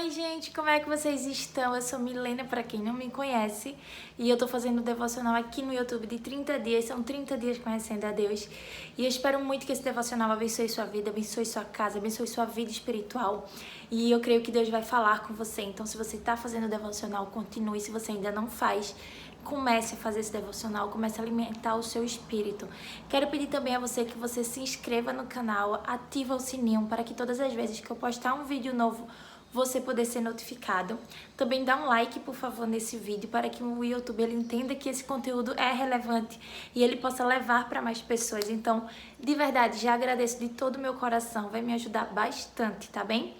Oi gente, como é que vocês estão? Eu sou Milena, pra quem não me conhece, e eu tô fazendo um devocional aqui no YouTube de 30 dias, são 30 dias conhecendo a Deus, e eu espero muito que esse devocional abençoe sua vida, abençoe sua casa, abençoe sua vida espiritual, e eu creio que Deus vai falar com você. Então se você tá fazendo o devocional, continue. Se você ainda não faz, comece a fazer esse devocional, comece a alimentar o seu espírito. Quero pedir também a você que você se inscreva no canal, ativa o sininho para que todas as vezes que eu postar um vídeo novo, você poder ser notificado. Também dá um like, por favor, nesse vídeo, para que o YouTube ele entenda que esse conteúdo é relevante e ele possa levar para mais pessoas. Então, de verdade, já agradeço de todo o meu coração, vai me ajudar bastante, tá bem?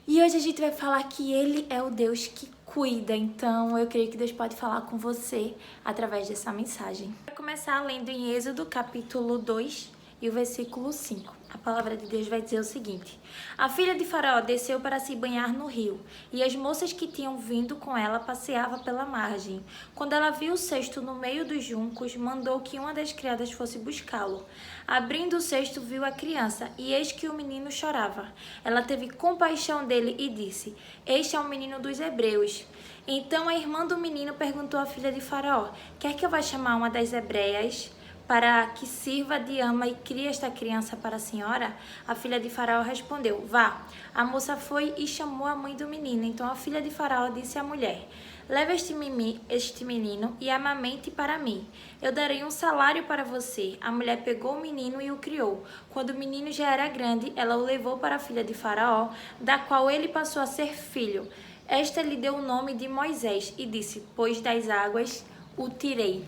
E hoje a gente vai falar que Ele é o Deus que cuida, então eu creio que Deus pode falar com você através dessa mensagem. Para começar lendo em Êxodo capítulo 2 e o versículo 5. A palavra de Deus vai dizer o seguinte: a filha de Faraó desceu para se banhar no rio, e as moças que tinham vindo com ela passeavam pela margem. Quando ela viu o cesto no meio dos juncos, mandou que uma das criadas fosse buscá-lo. Abrindo o cesto, viu a criança, e eis que o menino chorava. Ela teve compaixão dele e disse: este é um menino dos hebreus. Então a irmã do menino perguntou à filha de Faraó: quer que eu vá chamar uma das hebreias para que sirva de ama e crie esta criança para a senhora? A filha de Faraó respondeu: vá. A moça foi e chamou a mãe do menino. Então a filha de Faraó disse à mulher: leva este menino e amamente para mim. Eu darei um salário para você. A mulher pegou o menino e o criou. Quando o menino já era grande, ela o levou para a filha de Faraó, da qual ele passou a ser filho. Esta lhe deu o nome de Moisés e disse: pois das águas o tirei.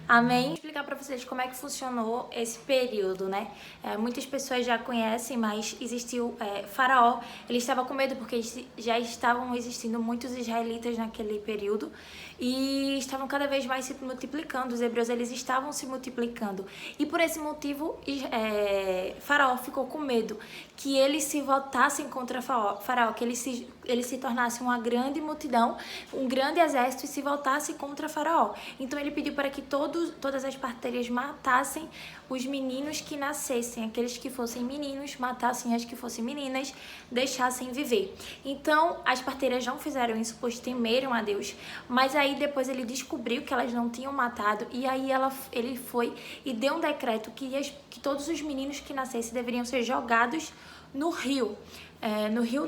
Amém? Vou explicar para vocês como é que funcionou esse período, né? Muitas pessoas já conhecem, mas existiu Faraó. Ele estava com medo porque já estavam existindo muitos israelitas naquele período e estavam cada vez mais se multiplicando. Os hebreus eles estavam se multiplicando e por esse motivo Faraó ficou com medo que eles se voltassem contra Faraó, que ele se tornasse uma grande multidão, um grande exército e se voltasse contra Faraó. Então ele pediu para que todas as parteiras matassem os meninos que nascessem, aqueles que fossem meninos matassem as que fossem meninas, deixassem viver. Então as parteiras não fizeram isso, pois temeram a Deus, mas aí depois ele descobriu que elas não tinham matado e aí ele foi e deu um decreto que todos os meninos que nascessem deveriam ser jogados no rio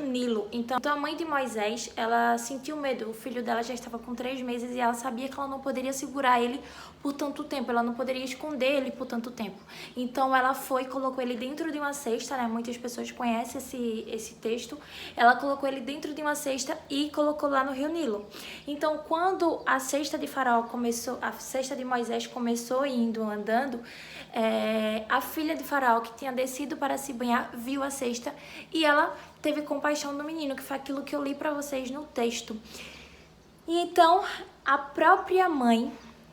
Nilo. Então a mãe de Moisés, ela sentiu medo. O filho dela já estava com 3 meses e ela sabia que ela não poderia segurar ele por tanto tempo, ela não poderia esconder ele por tanto tempo. Então ela foi e colocou ele dentro de uma cesta, né? Muitas pessoas conhecem esse texto. Ela colocou ele dentro de uma cesta e colocou lá no rio Nilo. Então quando a cesta de Faraó começou, a cesta de Moisés começou indo andando, a filha de Faraó, que tinha descido para se banhar, viu a cesta e ela teve compaixão do menino, que foi aquilo que eu li para vocês no texto. E então a própria mãe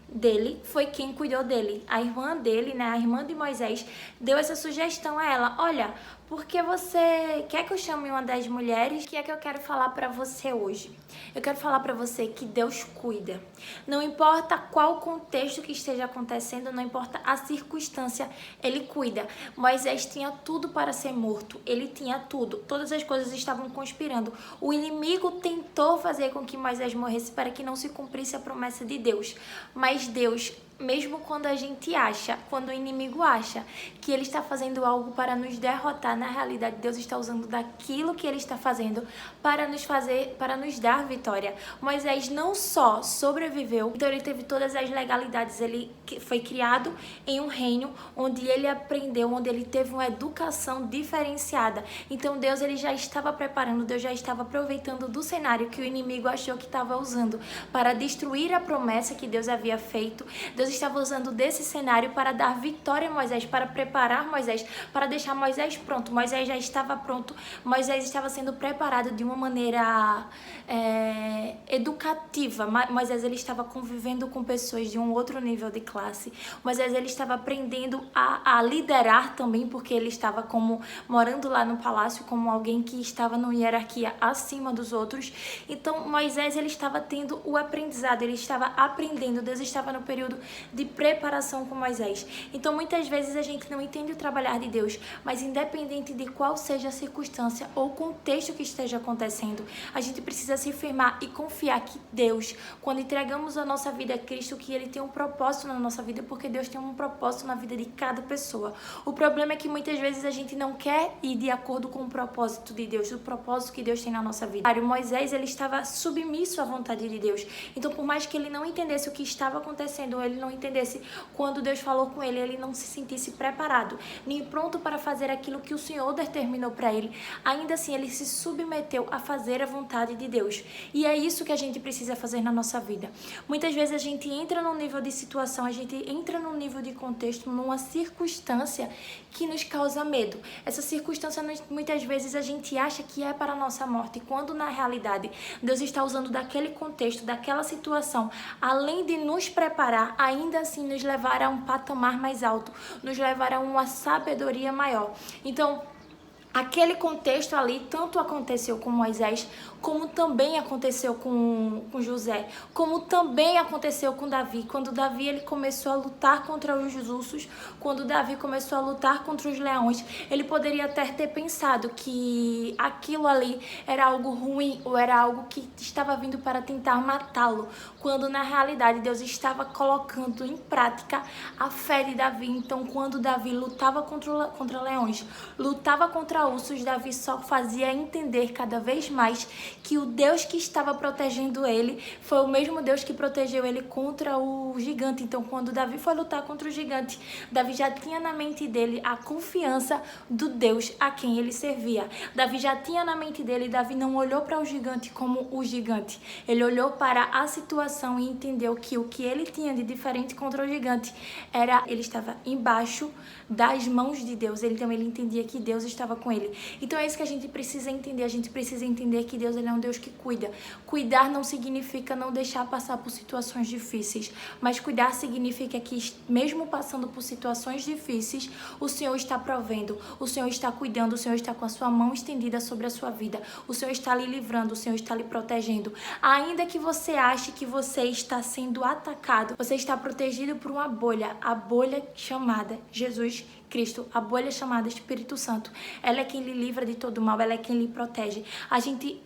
dele foi quem cuidou dele. A irmã dele, né, a irmã de Moisés, deu essa sugestão a ela: olha, porque você quer que eu chame uma das mulheres? O que é que eu quero falar para você hoje? Eu quero falar para você que Deus cuida. Não importa qual contexto que esteja acontecendo, não importa a circunstância, Ele cuida. Moisés tinha tudo para ser morto. Ele tinha tudo. Todas as coisas estavam conspirando. O inimigo tentou fazer com que Moisés morresse para que não se cumprisse a promessa de Deus. Mas Deus, mesmo quando a gente acha, quando o inimigo acha que ele está fazendo algo para nos derrotar, na realidade Deus está usando daquilo que ele está fazendo para nos dar vitória. Moisés não só sobreviveu, então ele teve todas as legalidades, ele foi criado em um reino onde ele aprendeu, onde ele teve uma educação diferenciada. Então Deus ele já estava preparando, Deus já estava aproveitando do cenário que o inimigo achou que estava usando para destruir a promessa que Deus havia feito. Deus estava usando desse cenário para dar vitória a Moisés, para preparar Moisés, para deixar Moisés pronto. Moisés já estava pronto, Moisés estava sendo preparado de uma maneira educativa. Moisés ele estava convivendo com pessoas de um outro nível de classe. Moisés ele estava aprendendo a liderar também, porque ele estava como morando lá no palácio como alguém que estava numa hierarquia acima dos outros. Então Moisés ele estava tendo o aprendizado, ele estava aprendendo. Deus estava no período de preparação com Moisés. Então muitas vezes a gente não entende o trabalhar de Deus, mas independente de qual seja a circunstância ou contexto que esteja acontecendo, a gente precisa se firmar e confiar que Deus, quando entregamos a nossa vida a Cristo, que Ele tem um propósito na nossa vida, porque Deus tem um propósito na vida de cada pessoa. O problema é que muitas vezes a gente não quer ir de acordo com o propósito de Deus, o propósito que Deus tem na nossa vida. Moisés, ele estava submisso à vontade de Deus. Então, por mais que ele não entendesse o que estava acontecendo, ele não entendesse quando Deus falou com ele não se sentisse preparado, nem pronto para fazer aquilo que o Senhor determinou para ele, ainda assim ele se submeteu a fazer a vontade de Deus. E é isso que a gente precisa fazer na nossa vida. Muitas vezes a gente entra num nível de situação, a gente entra num nível de contexto, numa circunstância que nos causa medo. Essa circunstância, muitas vezes a gente acha que é para a nossa morte, quando na realidade Deus está usando daquele contexto, daquela situação, além de nos preparar, ainda assim nos levar a um patamar mais alto, nos levar a uma sabedoria maior. Então, aquele contexto ali tanto aconteceu com Moisés, como também aconteceu com José, como também aconteceu com Davi. Quando Davi ele começou a lutar contra os ursos, quando Davi começou a lutar contra os leões, ele poderia até ter pensado que aquilo ali era algo ruim ou era algo que estava vindo para tentar matá-lo, quando na realidade Deus estava colocando em prática a fé de Davi. Então, quando Davi lutava contra leões, lutava contra ursos, Davi só fazia entender cada vez mais que o Deus que estava protegendo ele foi o mesmo Deus que protegeu ele contra o gigante. Então, quando Davi foi lutar contra o gigante, Davi já tinha na mente dele a confiança do Deus a quem ele servia. Davi já tinha na mente dele, Davi não olhou para o gigante como o gigante. Ele olhou para a situação e entendeu que o que ele tinha de diferente contra o gigante era, ele estava embaixo das mãos de Deus. Então, ele entendia que Deus estava com ele. Então, é isso que a gente precisa entender. A gente precisa entender que Deus ele é um Deus que cuida. Cuidar não significa não deixar passar por situações difíceis, mas cuidar significa que mesmo passando por situações difíceis, o Senhor está provendo, o Senhor está cuidando, o Senhor está com a sua mão estendida sobre a sua vida, o Senhor está lhe livrando, o Senhor está lhe protegendo. Ainda que você ache que você está sendo atacado, você está protegido por uma bolha, a bolha chamada Jesus Cristo, a bolha chamada Espírito Santo. Ela é quem lhe livra de todo mal, ela é quem lhe protege.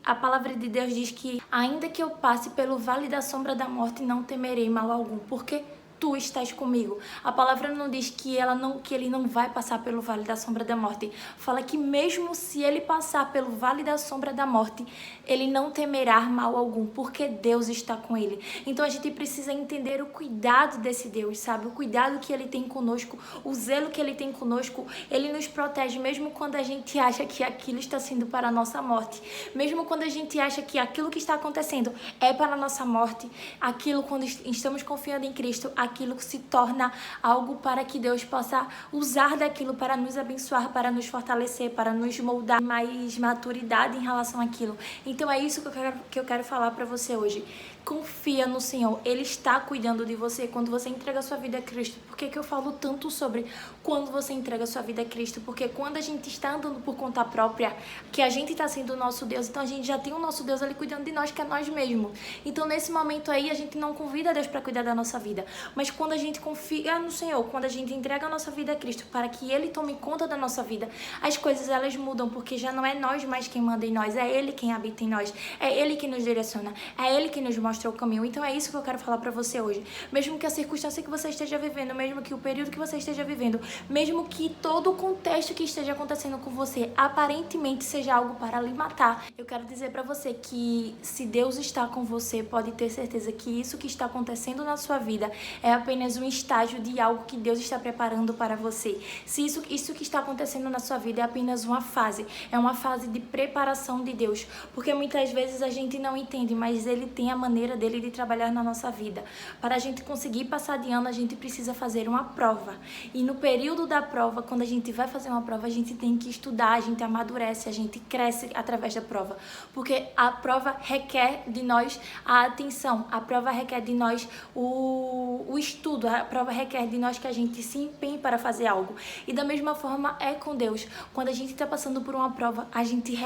A palavra de Deus diz que ainda que eu passe pelo vale da sombra da morte, não temerei mal algum. Por quê? Tu estás comigo. A palavra não diz que ele não vai passar pelo vale da sombra da morte. Fala que mesmo se ele passar pelo vale da sombra da morte, ele não temerá mal algum, porque Deus está com ele. Então a gente precisa entender o cuidado desse Deus, sabe? O cuidado que ele tem conosco, o zelo que ele tem conosco. Ele nos protege mesmo quando a gente acha que aquilo está sendo para a nossa morte. Mesmo quando a gente acha que aquilo que está acontecendo é para a nossa morte, aquilo quando estamos confiando em Cristo, aquilo que se torna algo para que Deus possa usar daquilo para nos abençoar, para nos fortalecer, para nos moldar mais maturidade em relação àquilo. Então é isso que eu quero falar para você hoje. Confia no Senhor, Ele está cuidando de você quando você entrega a sua vida a Cristo. Por que eu falo tanto sobre quando você entrega a sua vida a Cristo? Porque quando a gente está andando por conta própria, que a gente está sendo o nosso Deus, então a gente já tem o nosso Deus ali cuidando de nós, que é nós mesmos. Então nesse momento aí a gente não convida Deus para cuidar da nossa vida, mas quando a gente confia no Senhor, quando a gente entrega a nossa vida a Cristo para que Ele tome conta da nossa vida, as coisas elas mudam, porque já não é nós mais quem manda em nós, é Ele quem habita em nós, é Ele que nos direciona, é Ele que nos mostra o caminho. Então é isso que eu quero falar pra você hoje. Mesmo que a circunstância que você esteja vivendo, mesmo que o período que você esteja vivendo, mesmo que todo o contexto que esteja acontecendo com você aparentemente seja algo para lhe matar, eu quero dizer pra você que se Deus está com você, pode ter certeza que isso que está acontecendo na sua vida é apenas um estágio de algo que Deus está preparando para você. Se isso que está acontecendo na sua vida é apenas uma fase, é uma fase de preparação de Deus, porque muitas vezes a gente não entende, mas Ele tem a maneira dele de trabalhar na nossa vida. Para a gente conseguir passar de ano, a gente precisa fazer uma prova. E no período da prova, quando a gente vai fazer uma prova, a gente tem que estudar, a gente amadurece, a gente cresce através da prova. Porque a prova requer de nós a atenção, a prova requer de nós o estudo, a prova requer de nós que a gente se empenhe para fazer algo. E da mesma forma é com Deus. Quando a gente está passando por uma prova, a gente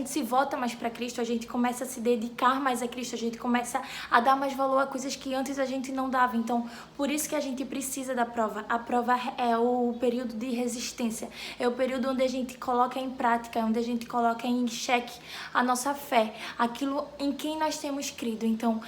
se volta mais para Cristo, a gente começa a se dedicar mais a Cristo, a gente começa a dar mais valor a coisas que antes a gente não dava. Então, por isso que a gente precisa da prova. A prova é o período de resistência, é o período onde a gente coloca em prática, onde a gente coloca em xeque a nossa fé, aquilo em quem nós temos crido. Então,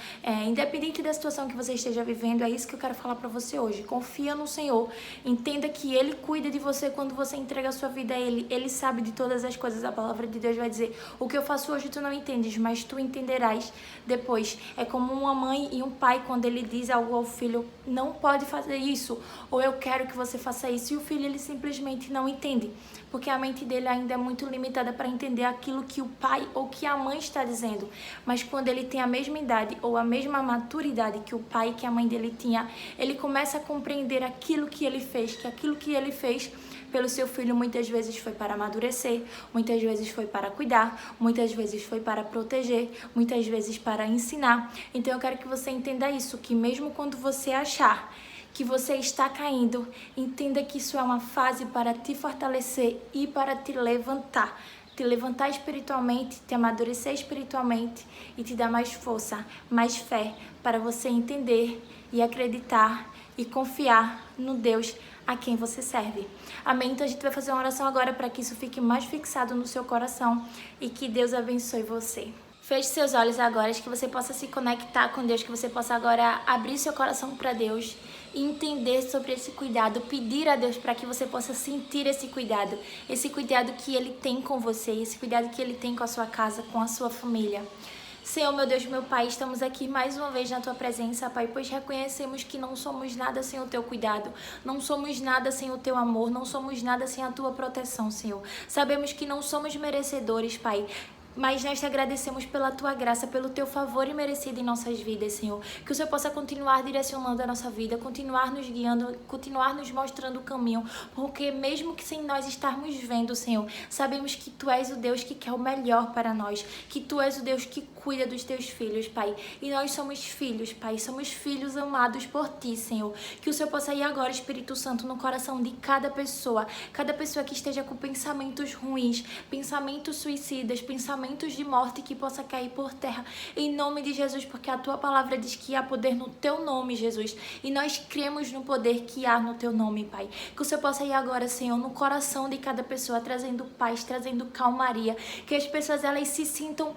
independente da situação que você esteja vivendo, é isso que eu quero falar para você hoje. Confia no Senhor, entenda que Ele cuida de você quando você entrega a sua vida a Ele. Ele sabe de todas as coisas. A palavra de Deus vai dizer: o que eu faço hoje tu não entendes, mas tu entenderás depois. É como uma mãe e um pai quando ele diz algo ao filho: não pode fazer isso, ou eu quero que você faça isso, e o filho ele simplesmente não entende, porque a mente dele ainda é muito limitada para entender aquilo que o pai ou que a mãe está dizendo. Mas quando ele tem a mesma idade ou a mesma maturidade que o pai e que a mãe dele tinha, ele começa a compreender aquilo que ele fez, que aquilo que ele fez pelo seu filho muitas vezes foi para amadurecer, muitas vezes foi para cuidar, muitas vezes foi para proteger, muitas vezes para ensinar. Então eu quero que você entenda isso, que mesmo quando você achar que você está caindo, entenda que isso é uma fase para te fortalecer e para te levantar espiritualmente, te amadurecer espiritualmente e te dar mais força, mais fé para você entender e acreditar e confiar no Deus a quem você serve. Amém? Então a gente vai fazer uma oração agora para que isso fique mais fixado no seu coração e que Deus abençoe você. Feche seus olhos agora, que você possa se conectar com Deus, que você possa agora abrir seu coração para Deus e entender sobre esse cuidado, pedir a Deus para que você possa sentir esse cuidado que Ele tem com você, esse cuidado que Ele tem com a sua casa, com a sua família. Senhor, meu Deus, meu Pai, estamos aqui mais uma vez na Tua presença, Pai, pois reconhecemos que não somos nada sem o Teu cuidado, não somos nada sem o Teu amor, não somos nada sem a Tua proteção, Senhor. Sabemos que não somos merecedores, Pai, mas nós te agradecemos pela Tua graça, pelo Teu favor imerecido em nossas vidas, Senhor. Que o Senhor possa continuar direcionando a nossa vida, continuar nos guiando, continuar nos mostrando o caminho, porque mesmo que sem nós estarmos vendo, Senhor, sabemos que Tu és o Deus que quer o melhor para nós, que Tu és o Deus que cuida dos Teus filhos, Pai. E nós somos filhos, Pai, somos filhos amados por Ti, Senhor. Que o Senhor possa ir agora, Espírito Santo, no coração de cada pessoa que esteja com pensamentos ruins, pensamentos suicidas, pensamentos de morte, que possa cair por terra, em nome de Jesus, porque a Tua palavra diz que há poder no Teu nome, Jesus, e nós cremos no poder que há no Teu nome, Pai. Que o Senhor possa ir agora, Senhor, no coração de cada pessoa, trazendo paz, trazendo calmaria, que as pessoas elas se sintam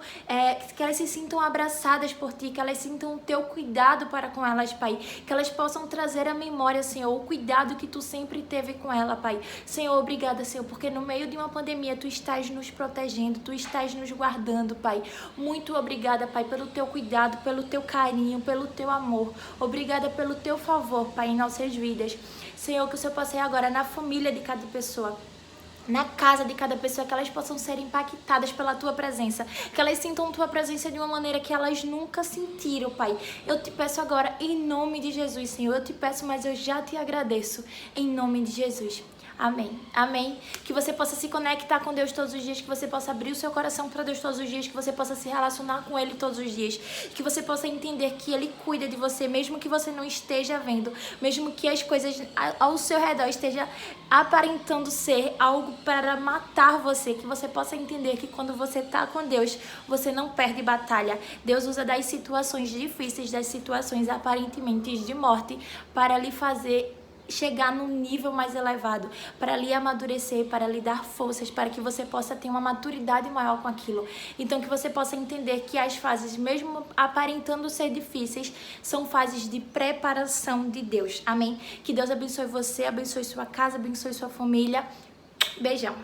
abraçadas por Ti, que elas sintam o Teu cuidado para com elas, Pai, que elas possam trazer à memória, Senhor, o cuidado que Tu sempre teve com ela, Pai. Senhor, obrigada, Senhor, porque no meio de uma pandemia Tu estás nos protegendo, Tu estás nos guardando, Pai. Muito obrigada, Pai, pelo Teu cuidado, pelo Teu carinho, pelo Teu amor. Obrigada pelo Teu favor, Pai, em nossas vidas. Senhor, que o Senhor possa ir agora na família de cada pessoa, na casa de cada pessoa, que elas possam ser impactadas pela Tua presença, que elas sintam Tua presença de uma maneira que elas nunca sentiram, Pai. Eu te peço agora, em nome de Jesus, Senhor. Eu te peço, mas eu já te agradeço, em nome de Jesus. Amém. Amém. Que você possa se conectar com Deus todos os dias, que você possa abrir o seu coração para Deus todos os dias, que você possa se relacionar com Ele todos os dias, que você possa entender que Ele cuida de você, mesmo que você não esteja vendo, mesmo que as coisas ao seu redor estejam aparentando ser algo para matar você, que você possa entender que quando você está com Deus, você não perde batalha. Deus usa das situações difíceis, das situações aparentemente de morte, para lhe fazer chegar num nível mais elevado, para lhe amadurecer, para lhe dar forças, para que você possa ter uma maturidade maior com aquilo. Então que você possa entender que as fases, mesmo aparentando ser difíceis, são fases de preparação de Deus. Amém? Que Deus abençoe você, abençoe sua casa, abençoe sua família. Beijão.